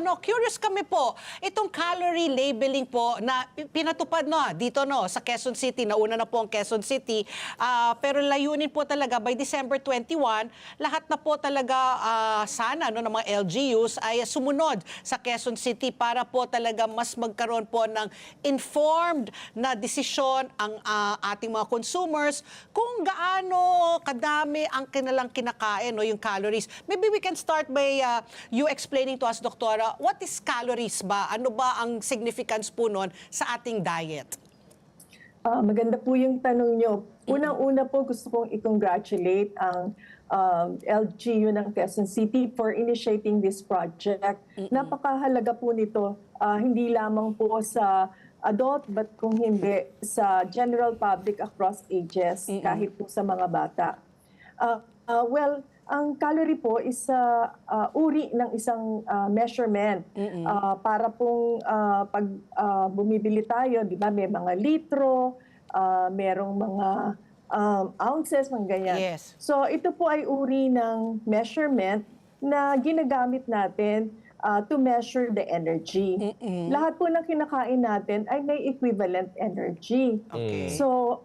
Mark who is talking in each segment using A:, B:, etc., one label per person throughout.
A: Curious kami po, itong calorie labeling po na pinatupad dito sa Quezon City, nauna na po ang Quezon City, pero layunin po talaga by December 21, lahat na po talaga sana ng mga LGUs ay sumunod sa Quezon City para po talaga mas magkaroon po ng informed na desisyon ang ating mga consumers kung gaano kadami ang kanilang kinakain, yung calories. Maybe we can start by you explaining to us, Doktora, what is calories ba? Ano ba ang significance po nun sa ating diet?
B: Maganda po yung tanong nyo. Unang-una po gusto kong i-congratulate ang LGU ng Quezon City for initiating this project. Napakahalaga po nito, hindi lamang po sa adult but kung hindi sa general public across ages, kahit po sa mga bata. Well, ang calorie po is uri ng isang measurement. Para pong pag bumibili tayo, di ba, may mga litro, merong mga ounces, mga ganyan.
A: Yes.
B: So ito po ay uri ng measurement na ginagamit natin to measure the energy. Lahat po ng kinakain natin ay may equivalent energy.
A: Okay.
B: So,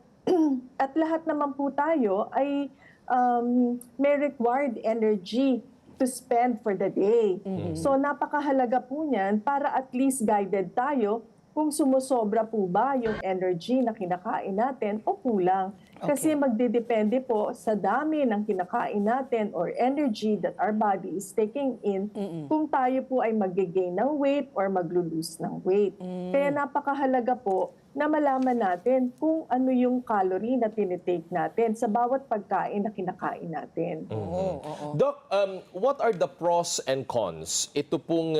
B: at lahat naman po tayo ay may required energy to spend for the day. So napakahalaga po niyan para at least guided tayo kung sumusobra po ba yung energy na kinakain natin o kulang. Kasi magdedepende po sa dami ng kinakain natin or energy that our body is taking in kung tayo po ay mag-gain ng weight or mag-lose ng weight. Kaya napakahalaga po na malaman natin kung ano yung calorie na tinitake natin sa bawat pagkain na kinakain natin.
C: Doc, what are the pros and cons? Ito pong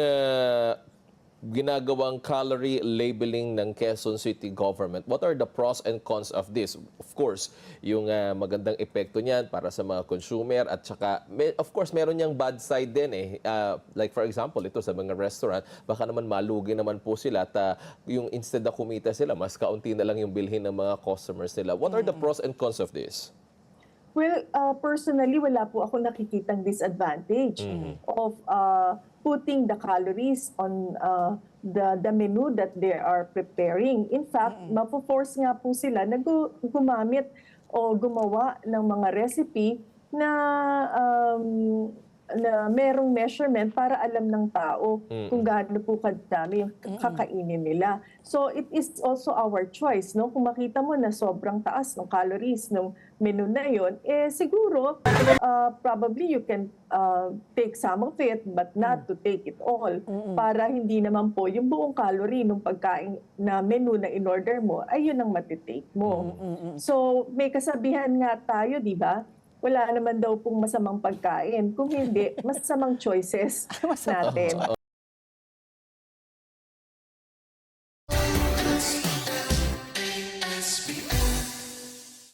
C: ginagawang calorie labeling ng Quezon City government. What are the pros and cons of this? Of course, yung magandang epekto niyan para sa mga consumer at saka, of course, meron niyang bad side din eh. Like for example, ito sa mga restaurant, baka naman malugi naman po sila at yung instead na kumita sila, mas kaunti na lang yung bilhin ng mga customers nila. What are the pros and cons of this?
B: Well, personally, wala po ako nakikitang disadvantage of putting the calories on the menu that they are preparing. In fact, mapo-force nga po sila na gumamit o gumawa ng mga recipe na merong measurement para alam ng tao kung gaano po kadami yung kakainin nila. So it is also our choice, no? Kung makita mo na sobrang taas ng calories ng menu na yon, siguro probably you can take some of it but not to take it all para hindi naman po yung buong calorie ng pagkain na menu na in-order mo ay yun ang matitake mo. So may kasabihan nga tayo, di ba? Wala naman daw pong masamang pagkain. Kung hindi, masamang choices natin.